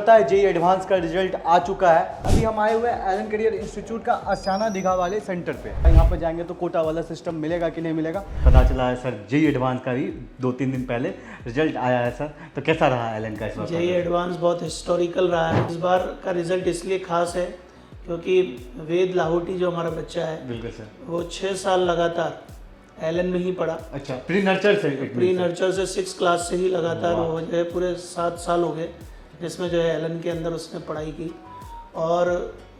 पता है JEE advance का रिजल्ट आ चुका है। अभी हम आए हुए हैं एलन करियर इंस्टीट्यूट का आशियाना दीघा वाले सेंटर पे। यहाँ पर जाएंगे तो कोटा वाला सिस्टम मिलेगा कि नहीं मिलेगा पता चला है सर। जेईई एडवांस का भी 2-3 दिन पहले रिजल्ट आया है सर, तो कैसा रहा एलन का इस बार? जेईई एडवांस बहुत हिस्टोरिकल रहा है। इस बार का रिजल्ट इसलिए खास है क्योंकि वेद लाहौटी जो हमारा बच्चा है, बिल्कुल सर, वो 6 साल लगातार एलन में ही पढ़ा। अच्छा, प्री नर्चर से 6 क्लास से ही लगातार वो जो है पूरे 7 साल हो गए जिसमें जो है एलन के अंदर उसने पढ़ाई की। और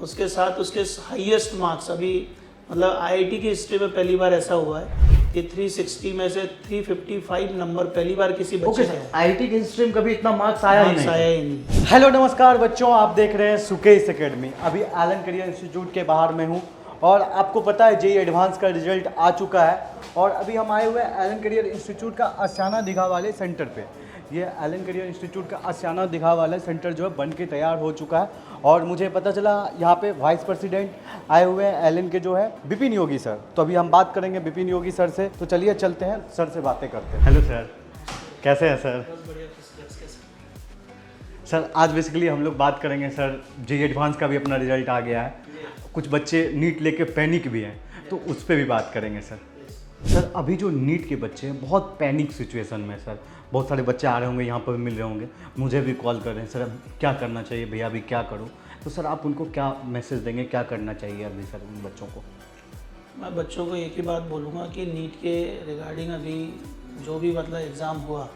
उसके साथ उसके हाईएस्ट मार्क्स अभी मतलब आईआईटी की हिस्ट्री में पहली बार ऐसा हुआ है कि 360 में से 355 नंबर पहली बार किसी बच्चे ने। आईआईटी की हिस्ट्री में कभी इतना मार्क्स आया ही नहीं। हेलो नमस्कार बच्चों, आप देख रहे हैं सुकेश एकेडमी। अभी एलन करियर इंस्टीट्यूट के बाहर में हूँ और आपको पता है जेईई एडवांस का रिजल्ट आ चुका है। और अभी हम आए हुए हैं एलन करियर इंस्टीट्यूट का आशियाना दीघा वाले सेंटर पे। ये एलन करियर इंस्टीट्यूट का आशियाना दीघा वाला सेंटर जो है बन के तैयार हो चुका है। और मुझे पता चला यहाँ पे वाइस प्रेसिडेंट आए हुए हैं एलन के जो है विपिन योगी सर। तो अभी हम बात करेंगे विपिन योगी सर से, तो चलिए चलते हैं सर से बातें करते हैं। हेलो सर, कैसे हैं सर? सर आज बेसिकली हम लोग बात करेंगे सर, जेईई एडवांस का भी अपना रिजल्ट आ गया है। कुछ बच्चे नीट लेके पैनिक भी हैं, तो उस पर भी बात करेंगे सर। सर अभी जो नीट के बच्चे हैं बहुत पैनिक सिचुएशन में सर, बहुत सारे बच्चे आ रहे होंगे, यहाँ पर भी मिल रहे होंगे, मुझे भी कॉल कर रहे हैं सर अब क्या करना चाहिए भैया, अभी क्या करूँ? तो सर आप उनको क्या मैसेज देंगे, क्या करना चाहिए अभी सर उन बच्चों को? मैं बच्चों को एक ही बात बोलूँगा कि नीट के रिगार्डिंग अभी जो भी मतलब एग्ज़ाम हुआ,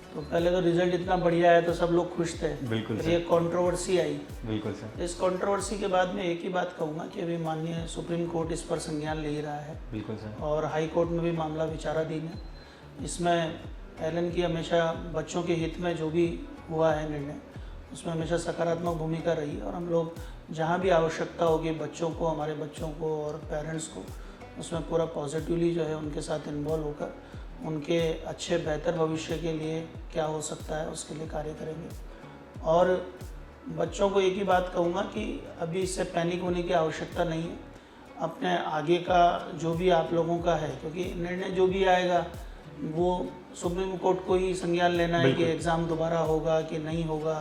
तो पहले तो रिज़ल्ट इतना बढ़िया है तो सब लोग खुश थे। बिल्कुल सर। ये कंट्रोवर्सी आई। बिल्कुल सर। इस कंट्रोवर्सी के बाद में एक ही बात कहूँगा कि अभी माननीय सुप्रीम कोर्ट इस पर संज्ञान ले रहा है। बिल्कुल सर। और हाई कोर्ट में भी मामला विचाराधीन है। इसमें एलन की हमेशा बच्चों के हित में जो भी हुआ है निर्णय, उसमें हमेशा सकारात्मक भूमिका रही है। और हम लोग जहाँ भी आवश्यकता होगी बच्चों को, हमारे बच्चों को और पेरेंट्स को, उसमें पूरा पॉजिटिवली जो है उनके साथ इन्वॉल्व होकर उनके अच्छे बेहतर भविष्य के लिए क्या हो सकता है उसके लिए कार्य करेंगे। और बच्चों को एक ही बात कहूँगा कि अभी इससे पैनिक होने की आवश्यकता नहीं है। अपने आगे का जो भी आप लोगों का है, क्योंकि निर्णय जो भी आएगा वो सुप्रीम कोर्ट को ही संज्ञान लेना है कि एग्ज़ाम दोबारा होगा कि नहीं होगा,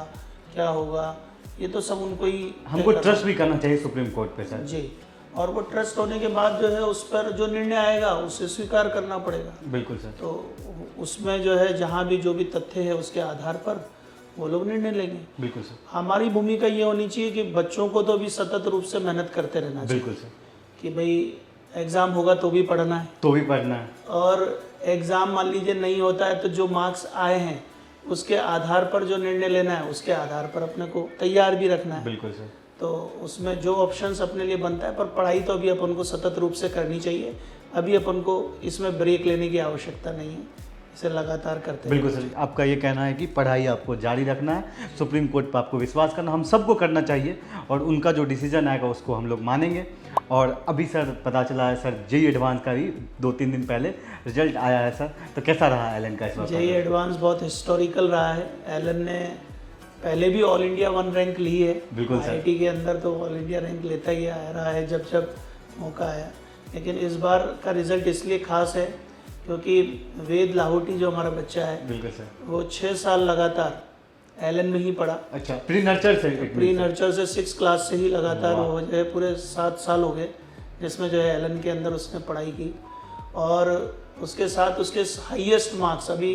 क्या होगा, ये तो सब उनको ही। हमको ट्रस्ट भी करना चाहिए सुप्रीम कोर्ट पे सर। जी, और वो ट्रस्ट होने के बाद जो है उस पर जो निर्णय आएगा उसे स्वीकार करना पड़ेगा। बिल्कुल सर। तो उसमें जो है जहाँ भी जो भी तथ्य है उसके आधार पर वो लोग निर्णय लेंगे। बिल्कुल सर। हमारी भूमिका ये होनी चाहिए कि बच्चों को तो अभी सतत रूप से मेहनत करते रहना चाहिए। बिल्कुल सर। कि भाई एग्ज़ाम होगा तो भी पढ़ना है, और एग्ज़ाम मान लीजिए नहीं होता है तो जो मार्क्स आए हैं उसके आधार पर जो निर्णय लेना है उसके आधार पर अपने को तैयार भी रखना है। बिल्कुल सर। तो उसमें जो ऑप्शंस अपने लिए बनता है, पर पढ़ाई तो अभी अपन को सतत रूप से करनी चाहिए। अभी अपन को इसमें ब्रेक लेने की आवश्यकता नहीं है, इसे लगातार करते हैं। बिल्कुल सर, आपका ये कहना है कि पढ़ाई आपको जारी रखना है, सुप्रीम कोर्ट पर आपको विश्वास करना, हम सबको करना चाहिए और उनका जो डिसीजन आएगा उसको हम लोग मानेंगे। और अभी सर पता चला है सर जेईई एडवांस का भी 2-3 दिन पहले रिजल्ट आया है सर, तो कैसा रहा एलन का इस बार? जेईई एडवांस बहुत हिस्टोरिकल रहा है। एलन ने पहले भी ऑल इंडिया 1 रैंक ली है। बिल्कुल सर। आईआईटी के अंदर तो ऑल इंडिया रैंक लेता ही आ रहा है जब जब मौका आया। लेकिन इस बार का रिजल्ट इसलिए खास है क्योंकि वेद लाहौटी जो हमारा बच्चा है, बिल्कुल सर, वो 6 साल लगातार एलन में ही पढ़ा। अच्छा, प्री नर्चर से 6 क्लास से ही लगातार वो जो है पूरे 7 साल हो गए जिसमें जो है एलन के अंदर उसने पढ़ाई की। और उसके साथ उसके हाईएस्ट मार्क्स अभी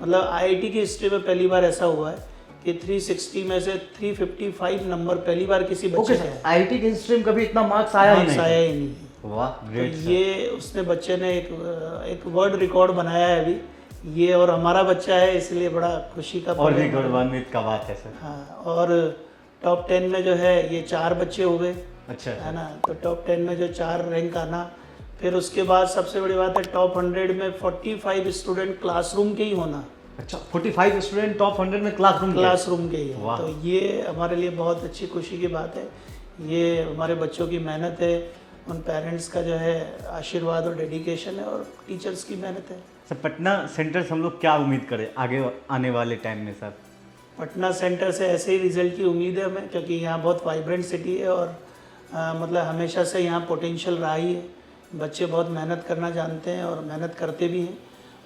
मतलब आईआईटी की हिस्ट्री में पहली बार ऐसा हुआ है कि 360 में से 355 नंबर पहली बार किसी बच्चे ने। आईआईटी की हिस्ट्री में कभी इतना मार्क्स आया ही नहीं। वाह, ग्रेट। तो ये उसने बच्चे ने एक वर्ल्ड रिकॉर्ड बनाया है अभी ये, और हमारा बच्चा है इसलिए बड़ा खुशी का और भी गौरवान्वित का बात है सर। हाँ, और टॉप 10 में जो है ये 4 बच्चे हो गए। अच्छा है ना, तो टॉप 10 में जो 4 रैंक आना, फिर उसके बाद सबसे बड़ी बात है टॉप 100 में 45 स्टूडेंट क्लासरूम के ही होना। अच्छा, 45 स्टूडेंट टॉप 100 में क्लासरूम के ही है। तो ये हमारे लिए बहुत अच्छी खुशी की बात है। ये हमारे बच्चों की मेहनत है, उन पेरेंट्स का जो है आशीर्वाद और डेडिकेशन है, और टीचर्स की मेहनत है। सर पटना सेंटर से हम लोग क्या उम्मीद करें आगे आने वाले टाइम में सर? पटना सेंटर से ऐसे ही रिजल्ट की उम्मीद है हमें, क्योंकि यहाँ बहुत वाइब्रेंट सिटी है और मतलब हमेशा से यहाँ पोटेंशियल रहा ही है। बच्चे बहुत मेहनत करना जानते हैं और मेहनत करते भी हैं।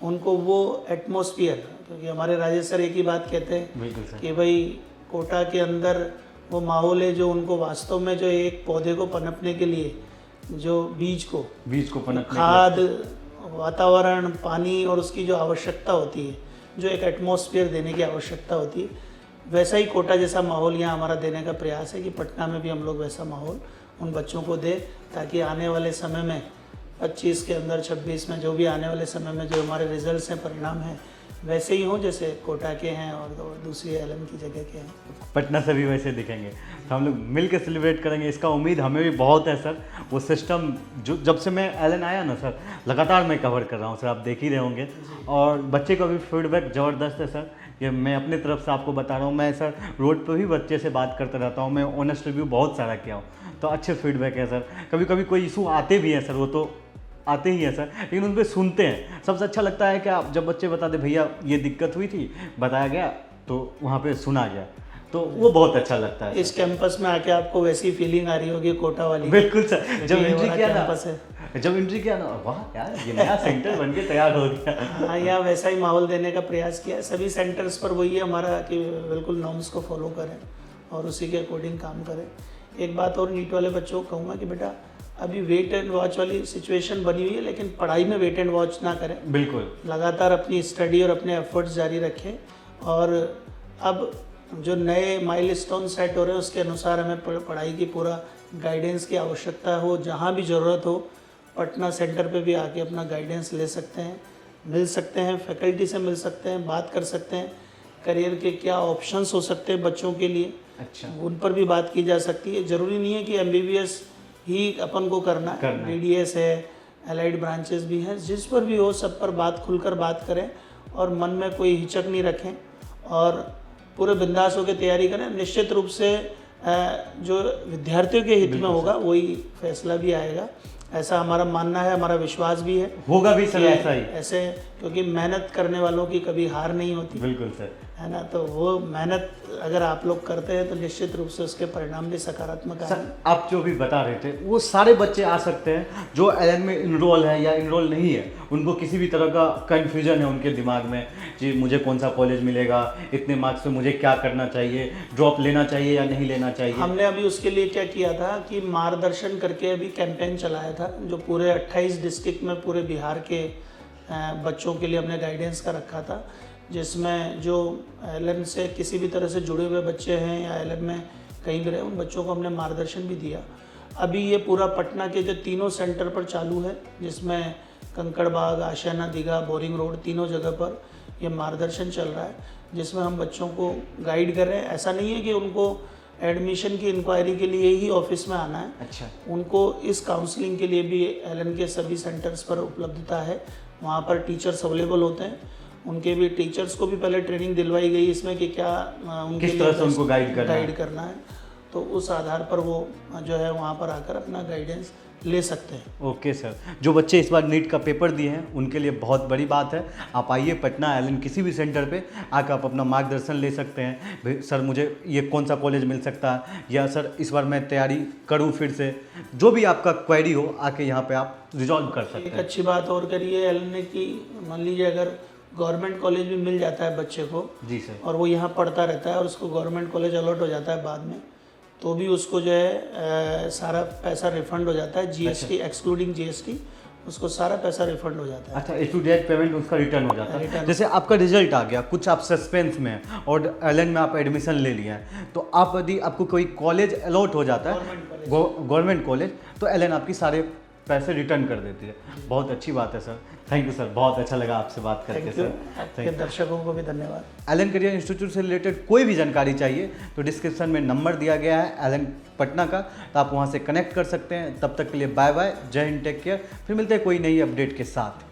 उनको वो एटमॉस्फेयर, क्योंकि हमारे राजेश सर एक ही बात कहते हैं कि भाई कोटा के अंदर वो माहौल है जो उनको वास्तव में जो एक पौधे को पनपने के लिए जो बीज को पनपने के लिए। खाद, वातावरण, पानी और उसकी जो आवश्यकता होती है, जो एक एटमॉस्फेयर देने की आवश्यकता होती है, वैसा ही कोटा जैसा माहौल यहाँ हमारा देने का प्रयास है कि पटना में भी हम लोग वैसा माहौल उन बच्चों को दे, ताकि आने वाले समय में 25 के अंदर 26 में जो भी आने वाले समय में जो हमारे रिजल्ट्स हैं, परिणाम हैं, वैसे ही हों जैसे कोटा के हैं और दूसरी एलन की जगह के हैं। पटना से भी वैसे दिखेंगे, तो हम लोग मिल के सेलिब्रेट करेंगे, इसका उम्मीद हमें भी बहुत है सर। वो सिस्टम जो जब से मैं एलन आया ना सर, लगातार मैं कवर कर रहा हूँ सर, आप देख ही रहे होंगे, और बच्चे का भी फीडबैक ज़बरदस्त है सर। ये मैं अपनी तरफ से आपको बता रहा हूँ, मैं सर रोड पे भी बच्चे से बात करता रहता हूँ, मैं ऑनेस्ट रिव्यू बहुत सारा किया हूँ, तो अच्छे फीडबैक है सर। कभी कभी कोई इशू आते भी हैं सर, वो तो आते ही हैं सर, लेकिन उन पर सुनते हैं। सबसे अच्छा लगता है कि आप जब बच्चे बताते भैया ये दिक्कत हुई थी, बताया गया, तो वहाँ पे सुना गया, तो वो बहुत अच्छा लगता है। इस कैंपस में आके आपको वैसी फीलिंग आ रही होगी कोटा वाली। बिल्कुल सर, जब एंट्री किया कैंपस है, ना, वाह यार ये नया सेंटर बन के तैयार हो गया। हाँ, यहाँ वैसा ही माहौल देने का प्रयास किया है। सभी सेंटर्स पर वही है हमारा कि बिल्कुल नॉर्म्स को फॉलो करें और उसी के अकॉर्डिंग काम करें। एक बात और नीट वाले बच्चों को कहूँगा कि बेटा अभी वेट एंड वॉच वाली सिचुएशन बनी हुई है, लेकिन पढ़ाई में वेट एंड वॉच ना करें। बिल्कुल, लगातार अपनी स्टडी और अपने एफर्ट्स जारी रखें, और अब जो नए माइलस्टोन सेट हो रहे हैं उसके अनुसार हमें पढ़ाई की पूरा गाइडेंस की आवश्यकता हो। जहाँ भी ज़रूरत हो पटना सेंटर पे भी आके अपना गाइडेंस ले सकते हैं, मिल सकते हैं, फैकल्टी से मिल सकते हैं, बात कर सकते हैं, करियर के क्या ऑप्शंस हो सकते हैं बच्चों के लिए, अच्छा उन पर भी बात की जा सकती है। ज़रूरी नहीं है कि MBBS ही अपन को करना है, BDS है, एलाइड ब्रांचेस भी हैं, जिस पर भी हो सब पर बात खुलकर बात करें और मन में कोई हिचक नहीं रखें और पूरे बिंदास होकर तैयारी करें। निश्चित रूप से जो विद्यार्थियों के हित में होगा वही फैसला भी आएगा, ऐसा हमारा मानना है, हमारा विश्वास भी है। होगा भी सर ऐसा ही, ऐसे क्योंकि मेहनत करने वालों की कभी हार नहीं होती। बिल्कुल सर, है ना, तो वो मेहनत अगर आप लोग करते हैं तो निश्चित रूप से उसके परिणाम भी सकारात्मक आएंगे। सर आप जो भी बता रहे थे वो सारे बच्चे आ सकते हैं जो एलन में इनरोल है या इनरोल नहीं है, उनको किसी भी तरह का कन्फ्यूजन है उनके दिमाग में जी मुझे कौन सा कॉलेज मिलेगा, इतने मार्क्स से मुझे क्या करना चाहिए, ड्रॉप लेना चाहिए या नहीं लेना चाहिए। हमने अभी उसके लिए क्या किया था कि मार्गदर्शन करके अभी कैंपेन चलाया था, जो पूरे 28 डिस्ट्रिक्ट में पूरे बिहार के बच्चों के लिए हमने गाइडेंस का रखा था, जिसमें जो एलन से किसी भी तरह से जुड़े हुए बच्चे हैं या एलन में कहीं भी रहे उन बच्चों को हमने मार्गदर्शन भी दिया। अभी ये पूरा पटना के जो तीनों सेंटर पर चालू है, जिसमें कंकड़बाग, आशियाना, दीघा, बोरिंग रोड, तीनों जगह पर ये मार्गदर्शन चल रहा है, जिसमें हम बच्चों को गाइड कर रहे हैं। ऐसा नहीं है कि उनको एडमिशन की इंक्वायरी के लिए ही ऑफिस में आना है, अच्छा, उनको इस काउंसलिंग के लिए भी एलन के सभी सेंटर्स पर उपलब्धता है। वहाँ पर टीचर्स अवेलेबल होते हैं, उनके भी टीचर्स को भी पहले ट्रेनिंग दिलवाई गई इसमें कि क्या उनके किस तरह से उनको गाइड करना है, तो उस आधार पर वो जो है वहाँ पर आकर अपना गाइडेंस ले सकते हैं। ओके सर, जो बच्चे इस बार नीट का पेपर दिए हैं उनके लिए बहुत बड़ी बात है। आप आइए पटना एलन किसी भी सेंटर पे आकर आप अपना मार्गदर्शन ले सकते हैं। सर मुझे ये कौन सा कॉलेज मिल सकता है, या सर इस बार मैं तैयारी करूं फिर से, जो भी आपका क्वेरी हो आके यहाँ पे आप रिजॉल्व कर सकते एक हैं। अच्छी बात और करिए एलन ने कि मान लीजिए अगर गवर्नमेंट कॉलेज भी मिल जाता है बच्चे को, जी सर, और वो यहाँ पढ़ता रहता है और उसको गवर्नमेंट कॉलेज अलॉट हो जाता है बाद में, तो भी उसको जो है सारा पैसा रिफंड हो जाता है। GST एक्सक्लूडिंग GST उसको सारा पैसा रिफंड हो जाता है। अच्छा, इमीडिएट पेमेंट उसका रिटर्न हो जाता है। जैसे आपका रिजल्ट आ गया, कुछ आप सस्पेंस में हैं और एलन में आप एडमिशन ले लिया है, तो आप यदि आपको कोई कॉलेज अलॉट हो जाता है गवर्नमेंट कॉलेज, तो एलन आपकी सारे पैसे रिटर्न कर देती है। बहुत अच्छी बात है सर, थैंक यू सर, बहुत अच्छा लगा आपसे बात करके सर। आपके दर्शकों को भी धन्यवाद। एलन करियर इंस्टीट्यूट से रिलेटेड कोई भी जानकारी चाहिए तो डिस्क्रिप्शन में नंबर दिया गया है एलन पटना का, तो आप वहां से कनेक्ट कर सकते हैं। तब तक के लिए बाय बाय, जय हिंद, टेक केयर। फिर मिलते हैं कोई नई अपडेट के साथ।